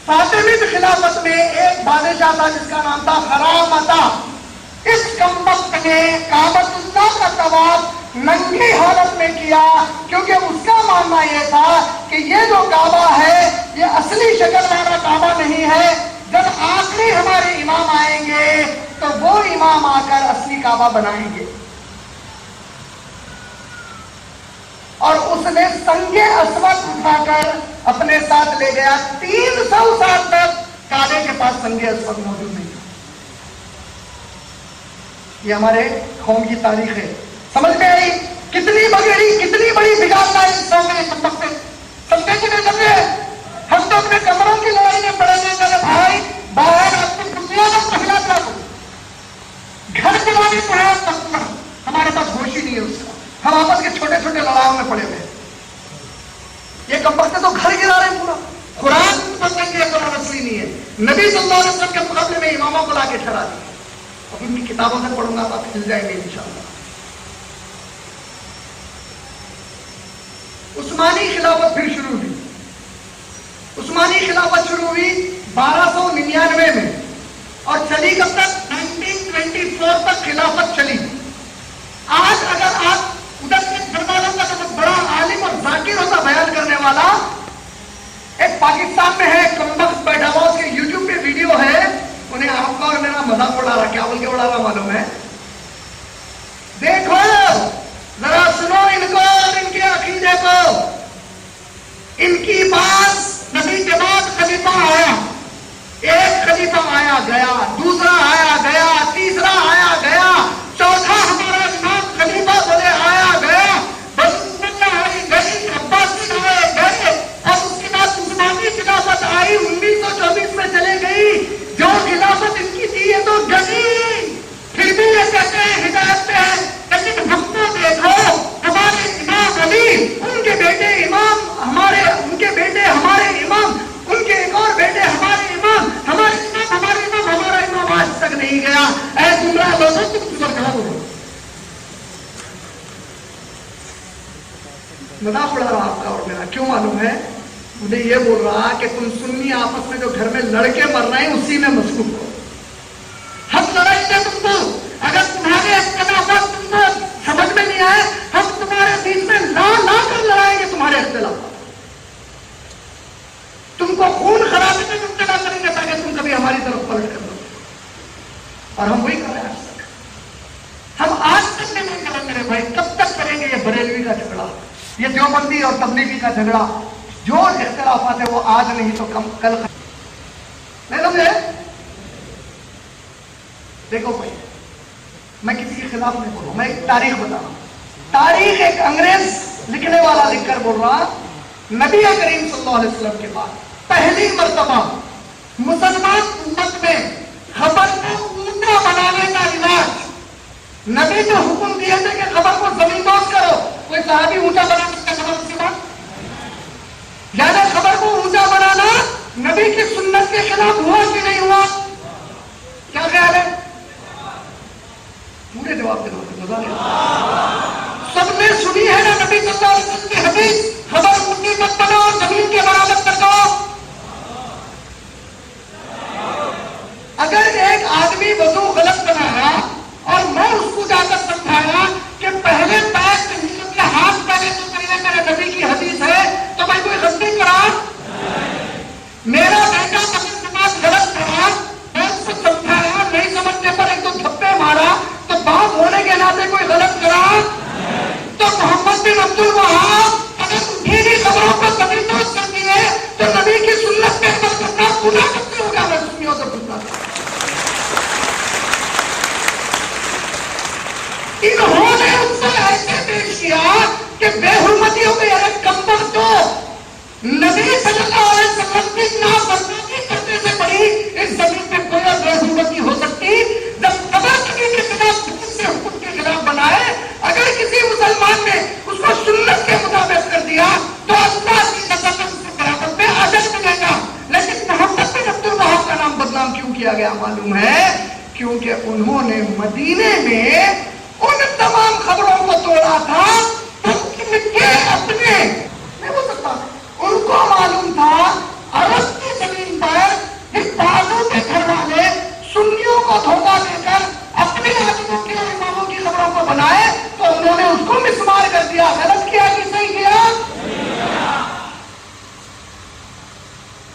فاطمید خلافت میں ایک بادشاہ تھا جس کا نام تھا خرامتا. اس کمبخت نے کعبۃ اللہ کا طواف ننگی حالت میں کیا، کیونکہ اس کا ماننا یہ تھا کہ یہ جو کعبہ ہے یہ اصلی شکل والا کعبہ نہیں ہے. جب آخری ہمارے امام آئیں گے تو وہ امام آ کر اصلی کعبہ بنائیں گے. اور اس نے سنگ اسود اٹھا کر اپنے ساتھ لے گیا. 300 سال تک کعبے کے پاس سنگ اسود موجود نہیں. یہ ہمارے قوم کی تاریخ ہے. سمجھ میں آئی کتنی بڑی بگاڑ لائی اس قوم نے سمجھتے کہ نہیں سمجھے؟ ہم تو اپنے کمروں کی لڑائی میں پڑے گئے کہ بھائی باہر آپ کو دنیا میں پہلا کر دو، گھر چلانے پڑا تک ہمارے پاس ہوش ہی نہیں ہے اس کا. ہم آپس کے چھوٹے چھوٹے لڑائیوں میں پڑے ہوئے. یہ کمبختے تو گھر گرا رہے ہیں پورا. قرآن پڑھیں گے قرآن اصلی نہیں ہے. نبی صلی اللہ علیہ وسلم کے مقابلے میں اماموں کو لا کے ٹھہرا دیا. اب ان کی کتابوں سے پڑھوں گا آپ مل جائیں گے انشاءاللہ. عثمانی خلافت پھر شروع ہوئی. عثمانی خلافت شروع ہوئی 1299 میں اور چلی کب تک؟ 1924 تک خلافت چلی. آج اگر آپ ادھر کے درباروں کا تو بڑا عالم اور ذاکر ہوتا بیان کرنے والا ایک پاکستان میں ہے کمبخت بیٹھا ہوا، اس کے یوٹیوب پہ ویڈیو ہے. انہیں آپ کا اور میرا مذاق اڑا رہا، کیا بول کے اڑا رہا معلوم ہے؟ دیکھو ذرا سنو ان کو اور ان کے عقیدے کو. ان کی بات نبی کے بعد خلیفہ آیا، ایک خلیفہ آیا گیا، دوسرا آیا گیا، تیسرا آیا گیا، چوتھا ہمارا امام خلیفہ بولے آیا گیا، عباسی آئے گئے، اور اس کے بعد عثمانی خلافت آئی 1924 میں چلے گئی. جو خلافت ان کی تھی یہ تو گئی. پھر بھی یہ کہتے ہیں ہدایت پہ ہے. لیکن ہم کو دیکھو ہمارے امام علی، ان کے بیٹے امام ہمارے، ان کے بیٹے ہمارے امام، ان کے ایک اور بیٹے ہمارے امام، ہمارے امام ہمارے امام، ہمارا امام آج تک نہیں گیا. اے گمراہ لوگوں تم صبر کرو. مذاق اڑا رہا آپ کا اور میرا، کیوں معلوم ہے؟ مجھے یہ بول رہا کہ تم سنی آپس میں جو گھر میں لڑکے مر رہے ہیں اسی میں مصروف ہو. ہم لڑائی سے تم کو اگر تمہارے اختلافات تم کو سمجھ میں نہیں آئے، ہم تمہارے بیچ میں لا کر لڑائیں گے تمہارے اختلافات. تم کو خون خرابے میں مبتلا کریں گے تاکہ تم کبھی ہماری طرف پلٹ کر دو. اور ہم وہی کر رہے ہیں آج تک. ہم آج تک نہیں کریں گے بھائی. کب تک کریں گے یہ بریلوی کا جھگڑا، یہ دیوبندی اور تبلیغی کا جھگڑا؟ جو اختلافات ہے وہ آج نہیں تو کل نہیں سمجھے؟ دیکھو بھائی میں کسی کے خلاف نہیں بول رہا ہوں، میں ایک تاریخ بتا رہا ہوں. تاریخ ایک انگریز لکھنے والا لکھ کر بول رہا، نبی کریم صلی اللہ علیہ وسلم کے بعد پہلی مرتبہ مسلمان امت میں خبر کو اونچا بنانے کا رواج. نبی جو حکم دیے تھے کہ خبر کو زمین دوز کرو، کوئی صحابی اونچا بنا سکتا خبر اس کے بعد؟ یعنی خبر کو اونچا بنانا نبی کی سنت کے خلاف ہوا کہ نہیں ہوا؟ کیا خیال ہے؟ پورے جواب دینا مزہ نہیں. سب نے سنی ہے نا نبی صلی اللہ علیہ وسلم کی حدیث، خبر اونچی مت بناؤ زمین کے برابر کر دو. اگر ایک آدمی وضو غلط بنایا اور میں اس کو جا کر سمجھایا کہ پہلے پیر کے ہاتھ پہلے تو کرنے میرے نبی کی حدیث ہے، تو میں کوئی غلطی کرا؟ میرا بیٹا اگر نماز غلط پڑھا، میں اس کو سمجھایا، نہیں سمجھنے پر ایک دو دھپے مارا، تو باپ ہونے کے ناطے کوئی غلط کرا؟ تو محمد بن عبد الوہاب اگر انہیں خبروں کو زمین دوز کر دیے تو نبی کی سنت پہ عمل کرنا گناہ کیسے ہوگا؟ میں سنیوں سے پوچھنا چاہتا ہوں. انہوں نے اس سے ایسے پیش کیا کہ بے حرمتی ہو گئی. ارے کمبخت تو نبی صلی اللہ علیہ وسلم کی نافرمانی کرنے سے بڑی اس زمین پہ کوئی بے حرمتی ہو سکتی؟ جب قبر نبی کے خلاف سے حکم کے خلاف بنائے، اگر کسی مسلمان نے اس کو سنت کے مطابق کر دیا تو اللہ کی نظر میں اس کے برابر پہ اجر ملے گا. لیکن محمد بن عبد الوہاب کا نام بدنام کیوں کیا گیا معلوم ہے؟ کیونکہ انہوں نے مدینے میں ان تمام خبروں کو توڑا تھا کے اپنے نہیں ہو سکتا. ان کو معلوم تھا عرب کی زمین پر